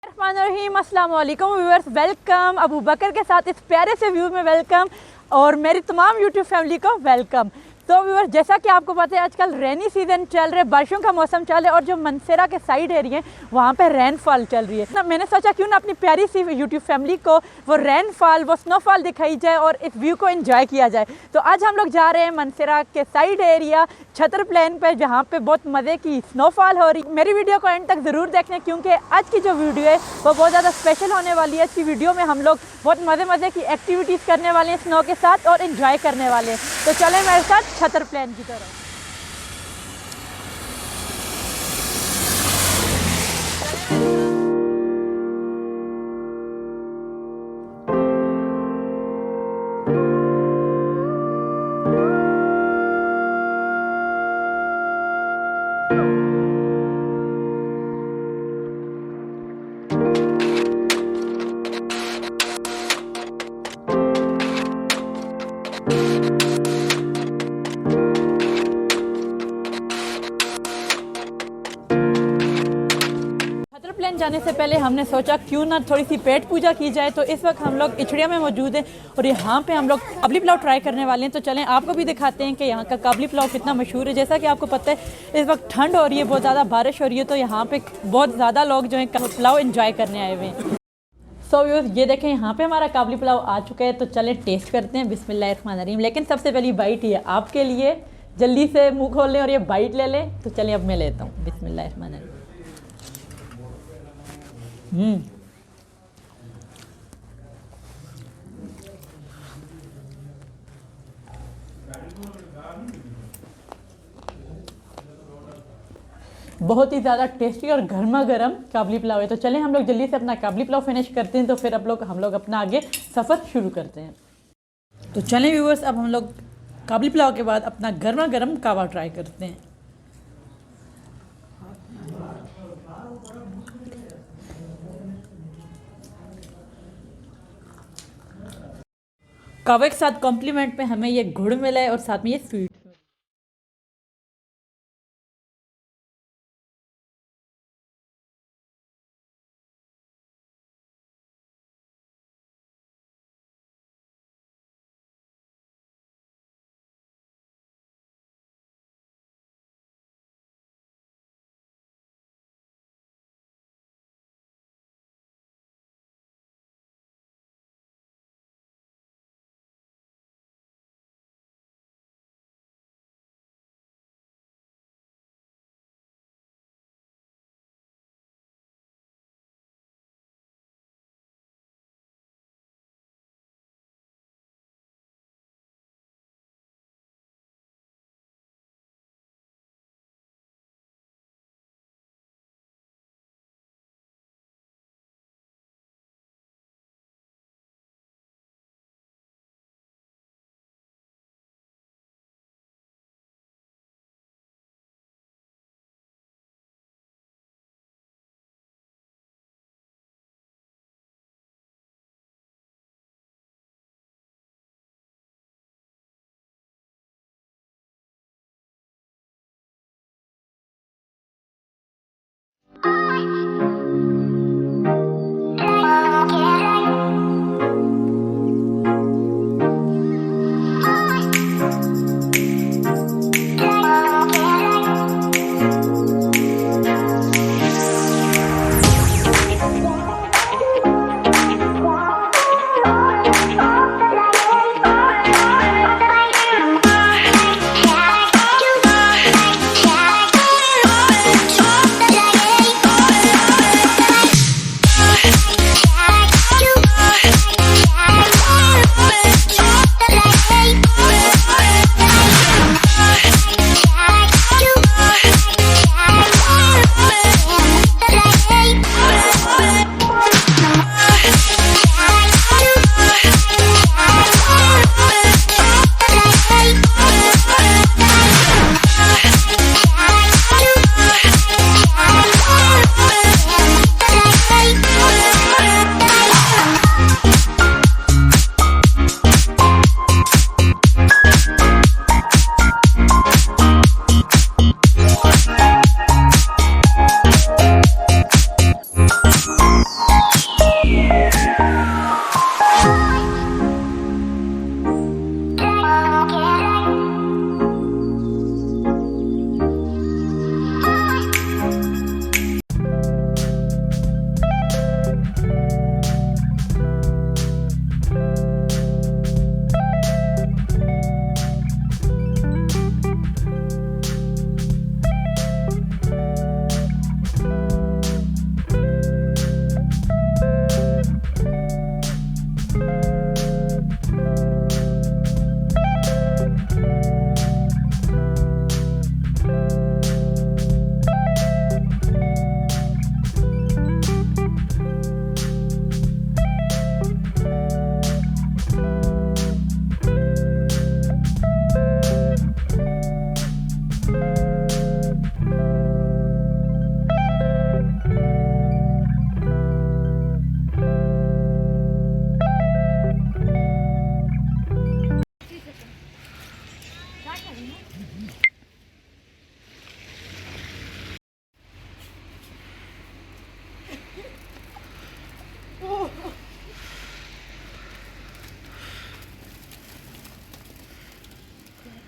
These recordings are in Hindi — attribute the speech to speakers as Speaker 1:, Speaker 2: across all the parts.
Speaker 1: रहीम अस्सलाम वालेकुम व्यूअर्स, वेलकम अबू बकर के साथ इस प्यारे से व्यू में वेलकम और मेरी तमाम यूट्यूब फैमिली को वेलकम। तो व्यूअर्स, जैसा कि आपको पता है आजकल रेनी सीज़न चल रहा है, बारिशों का मौसम चल रहा है और जो मनसेरा के साइड एरिया है वहाँ पे रेनफॉल चल रही है ना। मैंने सोचा क्यों ना अपनी प्यारी सी यूट्यूब फैमिली को वो रेनफॉल वो स्नोफॉल दिखाई जाए और इस व्यू को एंजॉय किया जाए। तो आज हम लोग जा रहे हैं मनसेरा के साइड एरिया छतर प्लेन पे, जहाँ पे बहुत मज़े की स्नोफॉल हो रही है। मेरी वीडियो को एंड तक ज़रूर देखना क्योंकि आज की जो वीडियो है वो बहुत ज़्यादा स्पेशल होने वाली है। अच्छी वीडियो में हम लोग बहुत मज़े की एक्टिविटीज़ करने वाले हैं स्नो के साथ और एंजॉय करने वाले हैं। तो चलें मेरे साथ छतर प्लेन की तरफ। छतर प्लेन जाने से पहले हमने सोचा क्यों ना थोड़ी सी पेट पूजा की जाए। तो इस वक्त हम लोग इचड़िया में मौजूद हैं और यहाँ पे हम लोग काबली पुलाव ट्राई करने वाले हैं। तो चलें आपको भी दिखाते हैं कि यहाँ का काबली पुलाव कितना मशहूर है। जैसा कि आपको पता है इस वक्त ठंड हो रही है, बहुत ज़्यादा बारिश हो रही है, तो यहाँ पे बहुत ज़्यादा लोग जो है पुलाव एंजॉय करने आए हुए हैं। सो ये देखें यहाँ पे हमारा काबली पुलाव आ चुका है। तो चलें टेस्ट करते हैं। बिस्मिल्लाहिर्रहमानिर्रहीम। लेकिन सबसे पहली बाइट ही है आपके लिए, जल्दी से मुंह खोल लें और ये बाइट ले लें। तो चलिए अब मैं लेता हूँ। बिस्मिल्लाहिर्रहमानिर्रहीम। बहुत ही ज़्यादा टेस्टी और गर्मा गर्म काबली पुलाव है। तो चलें हम लोग जल्दी से अपना काबली पुलाव फिनिश करते हैं, तो फिर हम लोग अपना आगे सफ़र शुरू करते हैं। तो चलें व्यूअर्स, अब हम लोग काबली पुलाव के बाद अपना गर्मा गर्म कावा ट्राई करते हैं। कावे के साथ कॉम्प्लीमेंट में हमें ये गुड़ मिला है और साथ में ये स्वीट।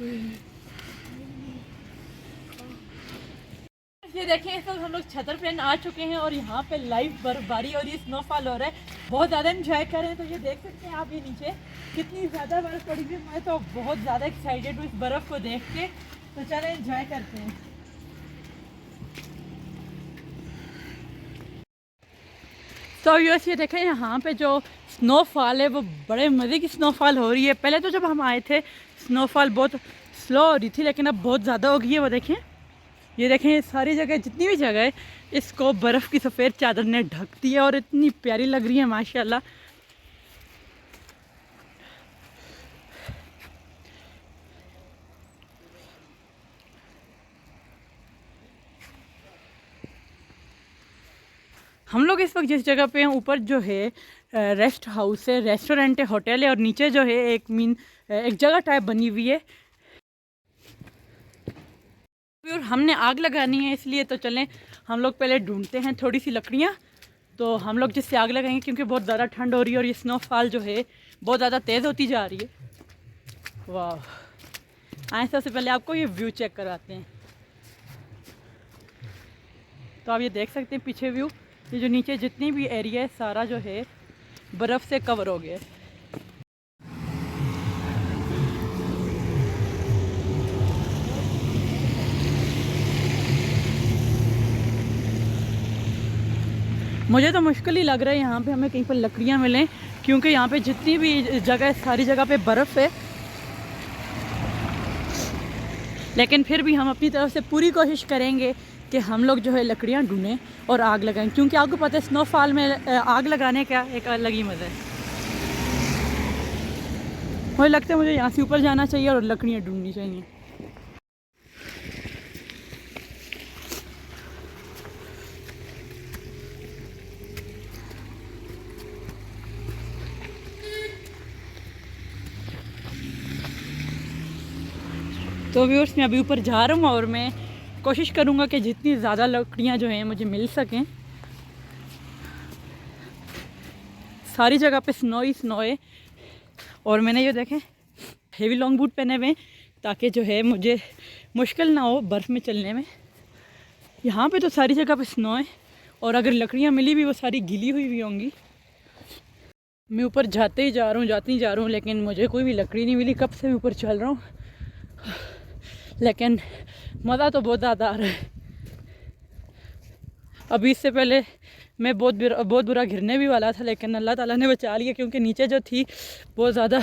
Speaker 1: ये देखें, इस वक्त हम लोग छतर पे आ चुके हैं और यहाँ पे लाइव बर्फबारी और ये स्नोफॉल हो रहा है। बहुत ज़्यादा एंजॉय कर रहे हैं। तो ये देख सकते हैं आप, ये नीचे कितनी ज़्यादा बर्फ़ पड़ी हुई है। मैं तो बहुत ज़्यादा एक्साइटेड हूँ इस बर्फ़ को देख के। तो चलो एंजॉय करते हैं। तो व्यूअर्स ये देखें, यहाँ पे जो स्नोफॉल है वो बड़े मज़े की स्नोफॉल हो रही है। पहले तो जब हम आए थे स्नोफॉल बहुत स्लो हो रही थी, लेकिन अब बहुत ज़्यादा हो गई है। वो देखें, ये देखें, सारी जगह जितनी भी जगह है इसको बर्फ़ की सफ़ेद चादर ने ढक दी है और इतनी प्यारी लग रही है माशाल्लाह। हम लोग इस वक्त जिस जगह पे हैं ऊपर जो है रेस्ट हाउस है, रेस्टोरेंट है, होटल है और नीचे जो है एक जगह टाइप बनी हुई है। और हमने आग लगानी है, इसलिए तो चलें हम लोग पहले ढूंढते हैं थोड़ी सी लकड़ियाँ। तो हम लोग जिससे आग लगाएंगे, क्योंकि बहुत ज़्यादा ठंड हो रही है और ये स्नोफॉल जो है बहुत ज़्यादा तेज़ होती जा रही है। वाह, आए सबसे पहले आपको ये व्यू चेक कराते हैं। तो आप ये देख सकते हैं पीछे व्यू, ये जो नीचे जितनी भी एरिया है सारा जो है बर्फ़ से कवर हो गया है। मुझे तो मुश्किल ही लग रहा है यहाँ पे हमें कहीं पर लकड़ियाँ मिलें, क्योंकि यहाँ पे जितनी भी जगह है सारी जगह पे बर्फ़ है। लेकिन फिर भी हम अपनी तरफ से पूरी कोशिश करेंगे कि हम लोग जो है लकड़ियाँ ढूंढें और आग लगाएं, क्योंकि आपको पता है स्नोफॉल में आग लगाने का एक अलग ही मज़ा है। मुझे लगता है मुझे यहाँ से ऊपर जाना चाहिए और लकड़ियाँ ढूंढनी चाहिए। तो व्यूअर्स, मैं अभी ऊपर जा रहा हूँ और मैं कोशिश करूँगा कि जितनी ज़्यादा लकड़ियाँ जो हैं मुझे मिल सकें। सारी जगह पे स्नो ही स्नो है और मैंने ये देखें हेवी लॉन्ग बूट पहने हुए हैं, ताकि जो है मुझे मुश्किल ना हो बर्फ़ में चलने में। यहाँ पे तो सारी जगह पे स्नो है और अगर लकड़ियाँ मिली भी वो सारी गीली हुई होंगी। मैं ऊपर जाते ही जा रहा हूँ, लेकिन मुझे कोई भी लकड़ी नहीं मिली। कब से ऊपर चल रहा हूँ, लेकिन मज़ा तो बहुत ज़्यादा आ रहा है। अभी इससे पहले मैं बहुत बुरा गिरने भी वाला था, लेकिन अल्लाह ताला ने बचा लिया, क्योंकि नीचे जो थी बहुत ज़्यादा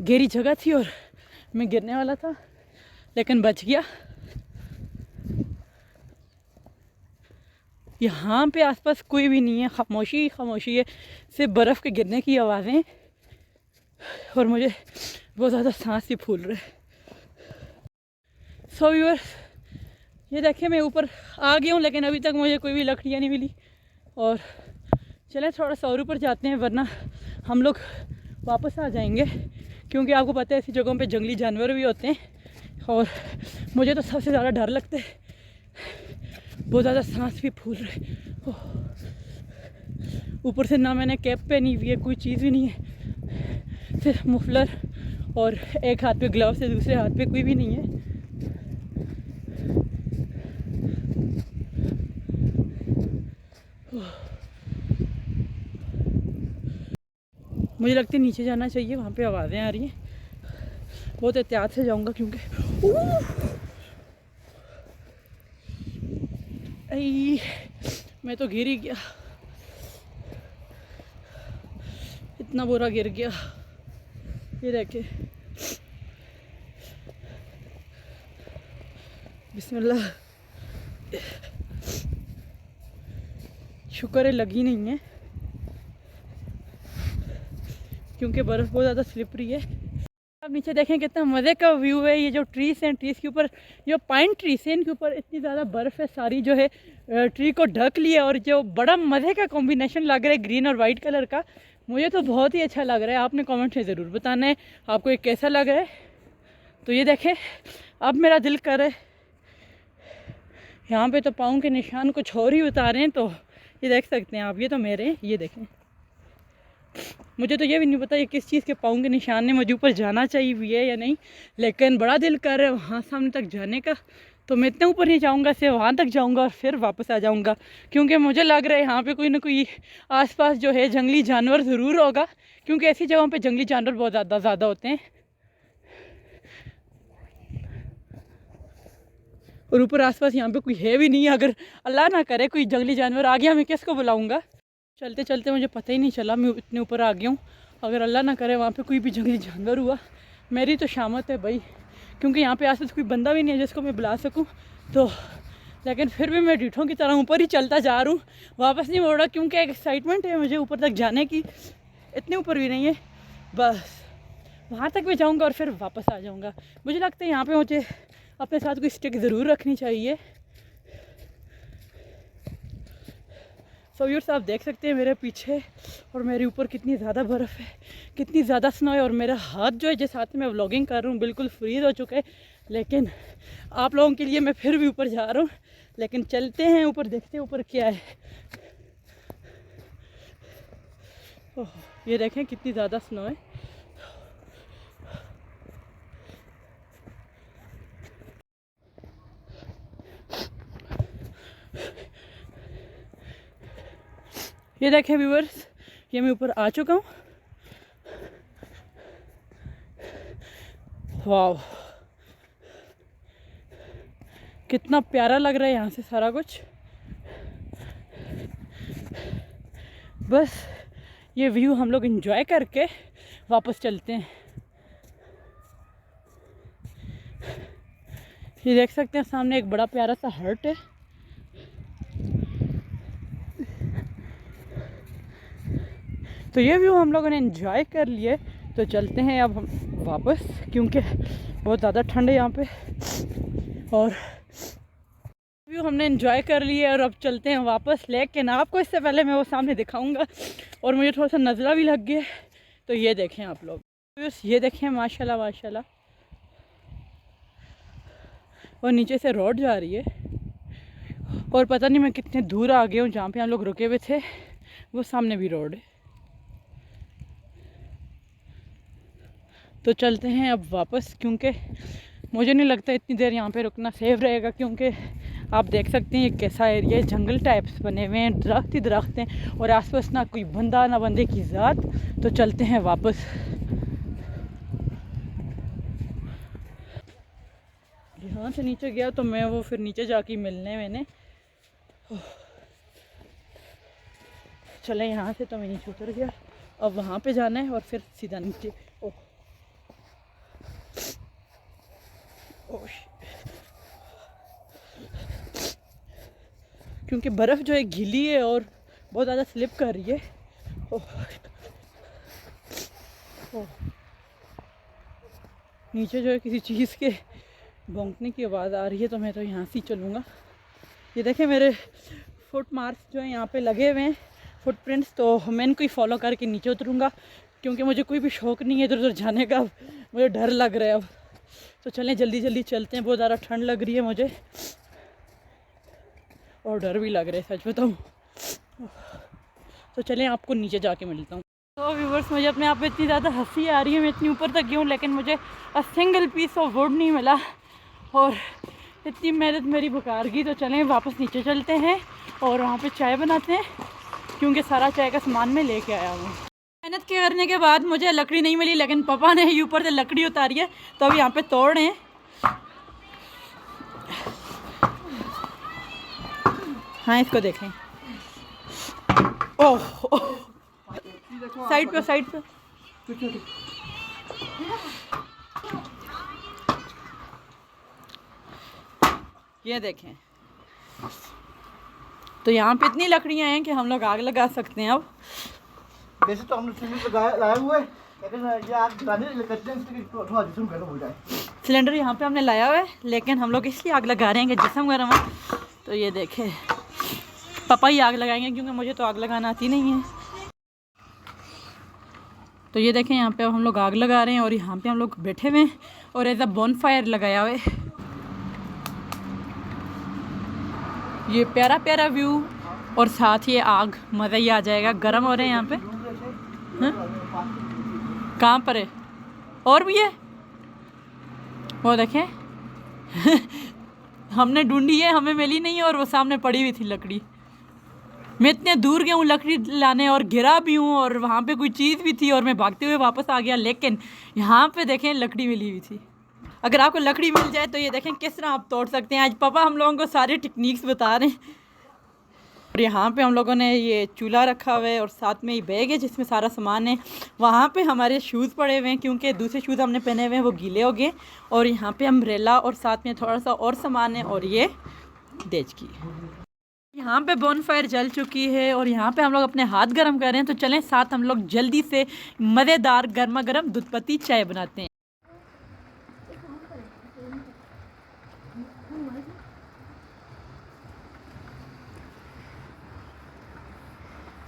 Speaker 1: गहरी जगह थी और मैं गिरने वाला था, लेकिन बच गया। यहाँ पे आसपास कोई भी नहीं है, खामोशी खामोशी है, सिर्फ बर्फ़ के गिरने की आवाज़ें और मुझे बहुत ज़्यादा सांस ही फूल रहा है। सो व्यूअर्स, ये देखिए मैं ऊपर आ गया हूँ, लेकिन अभी तक मुझे कोई भी लकड़ियाँ नहीं मिली। और चलें थोड़ा सा और ऊपर जाते हैं, वरना हम लोग वापस आ जाएंगे, क्योंकि आपको पता है ऐसी जगहों पे जंगली जानवर भी होते हैं और मुझे तो सबसे ज़्यादा डर लगता है। बहुत ज़्यादा सांस भी फूल रहे। ऊपर से ना मैंने कैप पहनी हुई है, कोई चीज़ भी नहीं है, सिर्फ मफलर और एक हाथ पे ग्लव्स है, दूसरे हाथ पे कोई भी नहीं है। मुझे लगता है नीचे जाना चाहिए, वहाँ पे आवाज़ें आ रही हैं। बहुत एहतियात से जाऊँगा, क्योंकि मैं तो गिर ही गया, इतना बुरा गिर गया। ये देखे, बिस्मिल्लाह, शुक्र है लगी नहीं है, क्योंकि बर्फ़ बहुत ज़्यादा स्लिपरी है। आप नीचे देखें कितना मज़े का व्यू है। ये जो ट्रीज़ हैं, ट्रीज़ के ऊपर जो पाइन ट्रीज़ हैं, इनके ऊपर इतनी ज़्यादा बर्फ़ है, सारी जो है ट्री को ढक लिया और जो बड़ा मज़े का कॉम्बिनेशन लग रहा है ग्रीन और वाइट कलर का। मुझे तो बहुत ही अच्छा लग रहा है। आपने कमेंट में ज़रूर बताना है आपको ये कैसा लग रहा है। तो ये देखें, अब मेरा दिल कर रहा है, यहाँ पे तो पाँव के निशान कुछ और ही उतारे हैं। तो ये देख सकते हैं आप, ये तो मेरे, ये देखें। मुझे तो ये भी नहीं पता ये किस चीज़ के पाँव के निशान है, मुझे ऊपर जाना चाहिए भी है या नहीं, लेकिन बड़ा दिल कर रहा है वहाँ सामने तक जाने का। तो मैं इतने ऊपर नहीं जाऊँगा, सिर्फ वहाँ तक जाऊँगा और फिर वापस आ जाऊँगा, क्योंकि मुझे लग रहा है यहाँ पे कोई ना कोई आसपास जो है जंगली जानवर ज़रूर होगा, क्योंकि ऐसी जगहों पे जंगली जानवर बहुत ज़्यादा होते हैं। और ऊपर आसपास यहाँ पे कोई है भी नहीं, अगर अल्लाह ना करे कोई जंगली जानवर आ गया मैं किसको बुलाऊँगा। चलते चलते मुझे पता ही नहीं चला मैं इतने ऊपर आ गया हूँ। अगर अल्लाह ना करे वहाँ पे कोई भी जंगली जानवर हुआ, मेरी तो शामत है भाई, क्योंकि यहाँ पे आसपास कोई बंदा भी नहीं है जिसको मैं बुला सकूँ। तो लेकिन फिर भी मैं डीठों की तरह ऊपर ही चलता जा रहा हूँ, वापस नहीं मोड़ रहा, क्योंकि एक एक्साइटमेंट है मुझे ऊपर तक जाने की। इतने ऊपर भी नहीं है, बस वहाँ तक भी जाऊँगा और फिर वापस आ जाऊँगा। मुझे लगता है यहाँ पर मुझे अपने साथ कोई स्टिक ज़रूर रखनी चाहिए। सो व्यूअर्स, आप देख सकते हैं मेरे पीछे और मेरे ऊपर कितनी ज़्यादा बर्फ़ है, कितनी ज़्यादा स्नो है, और मेरा हाथ जो है जिस हाथ में मैं व्लॉगिंग कर रहा हूँ बिल्कुल फ्रीज़ हो चुका है। लेकिन आप लोगों के लिए मैं फिर भी ऊपर जा रहा हूँ, लेकिन चलते हैं ऊपर, देखते हैं ऊपर क्या है। ओह, ये देखें कितनी ज़्यादा स्नो है। ये देखें व्यूअर्स, ये मैं ऊपर आ चुका हूँ। वाह, कितना प्यारा लग रहा है यहाँ से सारा कुछ। बस ये व्यू हम लोग एंजॉय करके वापस चलते हैं। ये देख सकते हैं सामने एक बड़ा प्यारा सा हट है। तो ये व्यू हम लोगों ने एंजॉय कर लिए, तो चलते हैं अब हम वापस, क्योंकि बहुत ज़्यादा ठंड है यहाँ पे। और व्यू हमने एंजॉय कर लिए और अब चलते हैं वापस। लेकिन आपको इससे पहले मैं वो सामने दिखाऊंगा, और मुझे थोड़ा सा नज़ला भी लग गया। तो ये देखें आप लोग, ये देखें माशाल्लाह माशाल्लाह, और नीचे से रोड जा रही है, और पता नहीं मैं कितने दूर आ गया हूँ। जहाँ पे हम लोग रुके हुए थे वो सामने भी रोड है। तो चलते हैं अब वापस, क्योंकि मुझे नहीं लगता इतनी देर यहाँ पे रुकना सेफ रहेगा, क्योंकि आप देख सकते हैं ये कैसा एरिया है, जंगल टाइप्स बने हुए हैं, दरख्त ही दरख्त हैं, और आसपास ना कोई बंदा ना बंदे की ज़ात। तो चलते हैं वापस। यहाँ से नीचे गया तो मैं वो फिर नीचे जाके मिलने मैंने चले, यहाँ से तो मैं नीचे उतर गया, अब वहाँ पे जाना है और फिर सीधा नीचे। ओह क्योंकि बर्फ़ जो है गीली है और बहुत ज़्यादा स्लिप कर रही है। ओह नीचे जो है किसी चीज़ के भौंकने की आवाज़ आ रही है, तो मैं तो यहाँ से ही चलूँगा। ये देखें मेरे फुट मार्क्स जो है यहाँ पे लगे हुए हैं, फुटप्रिंट्स, तो मैं इनको ही फॉलो करके नीचे उतरूँगा, क्योंकि मुझे कोई भी शौक़ नहीं है इधर उधर जाने का। मुझे डर लग रहा है अब। तो चलें जल्दी जल्दी चलते हैं, बहुत ज़्यादा ठंड लग रही है मुझे और डर भी लग रहा है, सच बताऊँ। तो चलें आपको नीचे जाके मिलता हूँ। तो व्यूवर्स, मुझे अपने आप में इतनी ज़्यादा हंसी आ रही है, मैं इतनी ऊपर तक गई हूँ लेकिन मुझे सिंगल पीस ऑफ वुड नहीं मिला, और इतनी मेहनत मेरी बेकार गई। तो चलें वापस नीचे चलते हैं और वहाँ पे चाय बनाते हैं, क्योंकि सारा चाय का सामान मैं लेके आया हूँ। मेहनत के करने के बाद मुझे लकड़ी नहीं मिली, लेकिन पापा ने ही ऊपर से लकड़ी उतारी है, तो अब यहाँ पे तोड़ रहे हैं। हाँ इसको देखें। ओह साइड पे साइड पे। ये देखें, तो यहाँ पे इतनी लकड़ियाँ हैं कि हम लोग आग लगा सकते हैं। अब
Speaker 2: वैसे तो हम लोग सिलेंडर लाए हुए हैं, लेकिन ये आग जलाने करते हैं थोड़ा जिस्म गर्म हो जाए।
Speaker 1: सिलेंडर यहाँ पे हमने लाया हुआ है, लेकिन हम लोग इसलिए आग लगा रहे हैं कि जिस्म गर्म है। तो ये देखें, पापा ही आग लगाएंगे, क्योंकि मुझे तो आग लगाना आती नहीं है। तो ये देखें, यहाँ पे अब हम लोग आग लगा रहे हैं और यहाँ पे हम लोग बैठे हुए हैं और एज अ बॉनफायर लगाया हुआ है। ये प्यारा प्यारा व्यू और साथ ही आग, मज़ा ही आ जाएगा। गर्म हो रहे हैं यहाँ पे। हाँ? कहाँ पर है? और भी है, वो देखें। हमने ढूंढी है, हमें मिली नहीं है, और वो सामने पड़ी हुई थी लकड़ी। मैं इतने दूर गया हूँ लकड़ी लाने और गिरा भी हूँ, और वहाँ पे कोई चीज़ भी थी और मैं भागते हुए वापस आ गया, लेकिन यहाँ पे देखें लकड़ी मिली हुई थी। अगर आपको लकड़ी मिल जाए तो ये देखें किस तरह आप तोड़ सकते हैं। आज पापा हम लोगों को सारे टेक्निक्स बता रहे हैं। और यहाँ पे हम लोगों ने ये चूल्हा रखा हुआ है और साथ में ये बैग है जिसमें सारा सामान है। वहाँ पे हमारे शूज़ पड़े हुए हैं क्योंकि दूसरे शूज़ हमने पहने हुए हैं वो गीले हो गए। और यहाँ पे अम्ब्रेला और साथ में थोड़ा सा और सामान है, और ये देचकी। यहाँ पे बोनफायर जल चुकी है और यहाँ पे हम लोग अपने हाथ गर्म कर रहे हैं। तो चलें साथ हम लोग जल्दी से मज़ेदार गर्मा गर्म दूध पत्ती चाय बनाते हैं।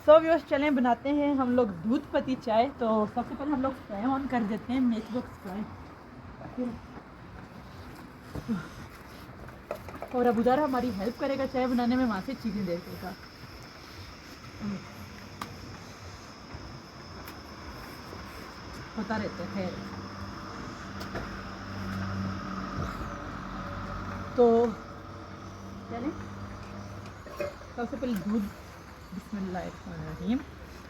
Speaker 1: सो व्यूअर्स चलें बनाते हैं हम लोग दूध पत्ती चाय। तो सबसे पहले हम लोग फ्राई ऑन कर देते हैं, मैच बॉक्स फ्राई। और अबूदारा हमारी हेल्प करेगा चाय बनाने में, वहाँ से चिकन देगा। होता रहता है। तो चलें सबसे पहले दूध, बिस्मिल्लाहिर्रहमानिर्रहीम,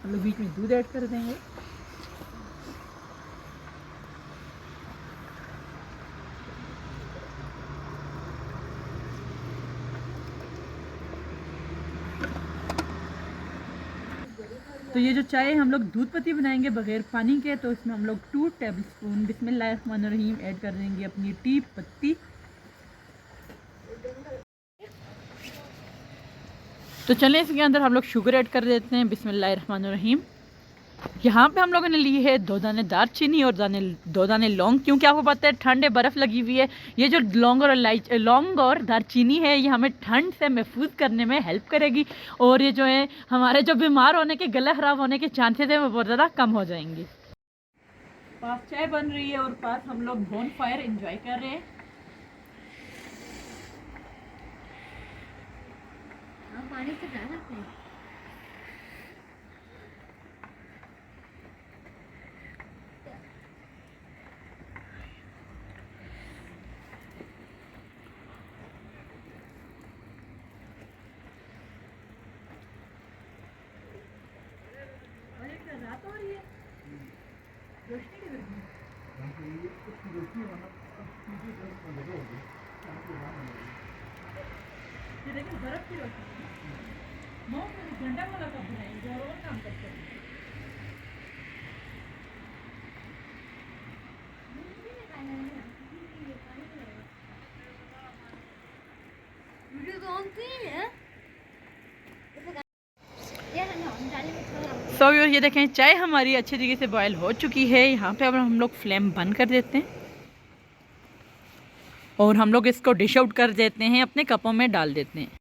Speaker 1: हम लोग बीच में दूध ऐड कर देंगे। तो ये जो चाय हम लोग दूध पत्ती बनाएंगे बगैर पानी के, तो इसमें हम लोग 2 टेबलस्पून बिस्मिल्लाहिर्रहमानिर्रहीम ऐड कर देंगे अपनी टी पत्ती। तो चलें इसके अंदर हम लोग शुगर ऐड कर देते हैं, बिस्मिल्लाहिर्रहमानिर्रहीम। यहाँ पे हम लोगों ने ली है 2 दाने दालचीनी और 2 दाने लौंग, क्योंकि आपको पता है ठंड है, बर्फ़ लगी हुई है। ये जो लौंग और दालचीनी है ये हमें ठंड से महफूज करने में हेल्प करेगी, और ये जो है हमारे जो बीमार होने के, गला ख़राब होने के चांसेस हैं वो बहुत ज़्यादा कम हो जाएंगे। पास चाय बन रही है और पास हम लोग बोन फायर इंजॉय कर रहे हैं।
Speaker 3: पानी से डाल सकते हैं।
Speaker 1: रात हो रही है, रोशनी की वजह से देखिए बर्फ की रोशनी घंटा वाला कब बनाएंगे और काम करते हैं।
Speaker 3: वीडियो तो ऑन थी है।
Speaker 1: सो ये देखें चाय हमारी अच्छे तरीके से बॉयल हो चुकी है। यहाँ पे अब हम लोग फ्लेम बंद कर देते हैं और हम लोग इसको डिश आउट कर देते हैं, अपने कपों में डाल देते हैं।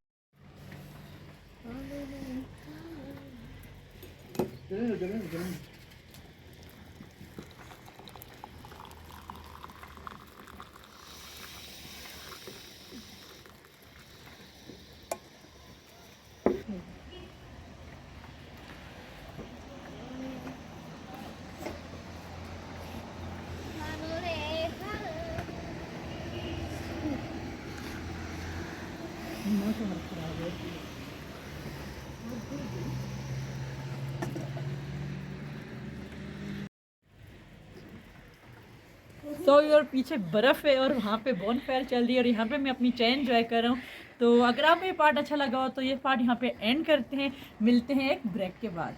Speaker 1: तो यार पीछे बर्फ़ है और वहाँ पे बॉन फायर चल रही है और यहाँ पे मैं अपनी चाय एंजॉय कर रहा हूँ। तो अगर आपको ये पार्ट अच्छा लगा हो तो ये पार्ट यहाँ पे एंड करते हैं, मिलते हैं एक ब्रेक के बाद।